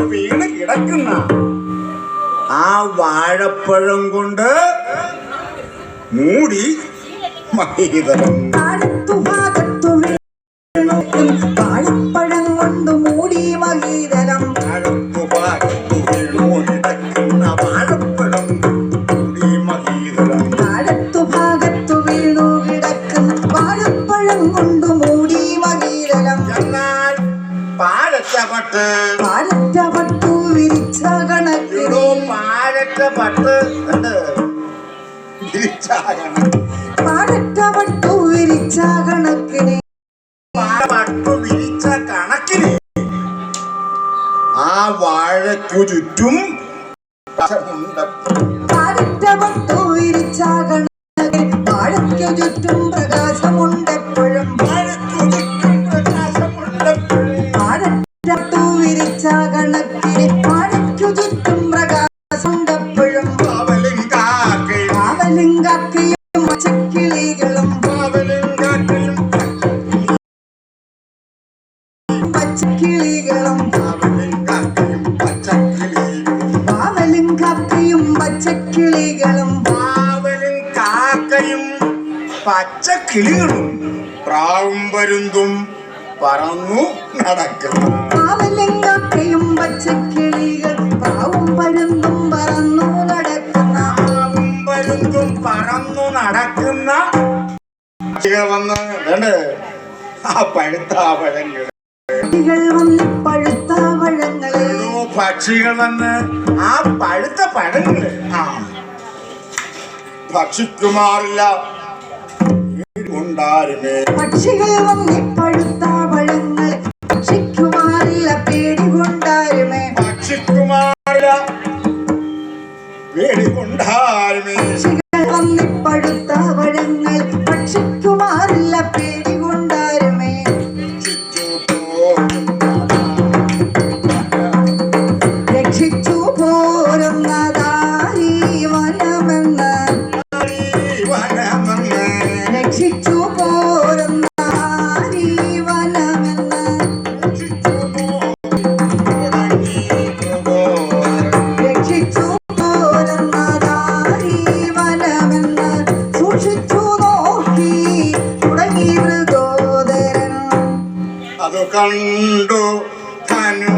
വീണ് കിടക്കുന്ന ആ വാഴപ്പഴം കൊണ്ട് മൂടി മഹീതരം. വാഴപ്പഴം കൊണ്ട് മൂടി മഹീതരം. താഴത്തുഭാഗത്തു വീണു കിടക്കുന്ന വാഴപ്പഴം മൂടി മഹീതരം. താഴത്തുഭാഗത്തു വീണു കിടക്കുന്ന വാഴപ്പഴം കൊണ്ട് മൂടി മഹീതരം. എന്നാൽ പാഴറ്റപട്ട് വിരിച്ച കണക്കിനോ പാഴറ്റപട്ട് പാഴറ്റപട്ടു വിരിച്ച കണക്കിന് ആ വാഴയ്ക്കു ചുറ്റും പാഴറ്റപട്ടു വിരിച്ച കണക്കിന് വാഴയ്ക്കു ചുറ്റും പ്രകാശമുണ്ടെപ്പോഴും. പാഴറ്റപട്ടു വിരിച്ച കണക്കിന് വാഴയ്ക്കു ചുറ്റും പ്രകാശമുണ്ടെപ്പോഴും. കാവലിങ്കാക്കയും പച്ചക്കിളികളും പച്ചക്കിളികളും പാവലും കാക്കയും പച്ചക്കിളികളും പച്ചക്കിളികളും പ്രാവും പരുന്തും പറന്നു നടക്കുന്നു. പാവലും കാക്കയും പച്ചക്കിളികൾ പ്രാവും പരുന്തും പറന്നു നടക്കുന്ന നടക്കുന്ന വന്ന് ആ പഴുത്ത പഴങ്ങൾ പഴുത്ത പഴങ്ങളെ പക്ഷികൾ വന്ന് ആ പഴുത്ത പഴങ്ങള് ഭക്ഷിക്കുമാറില്ല. പക്ഷികൾ വന്ന് പഴുത്ത പഴങ്ങൾ ഭക്ഷിക്കുമാറില്ല പേടികൊണ്ടാരുമേ. ഭക്ഷിക്കുമാറില്ല പേടികൊണ്ടാരുമേ. വന്ന് പഴുത്ത പഴങ്ങൾ ഭക്ഷിക്കുമാറില്ല പേടികൊണ്ടാരുമേ. രക്ഷിച്ചു പോരുന്നതായി വനമെന്ന് രക്ഷിച്ചു പോരുന്നതായി വനമെന്ന് രക്ഷിച്ചു പോരുന്നതായി വനമെന്ന് സൂക്ഷിച്ചു നോക്കി തുടങ്ങി മൃഗോദരൻ. അത് കണ്ടു ധനു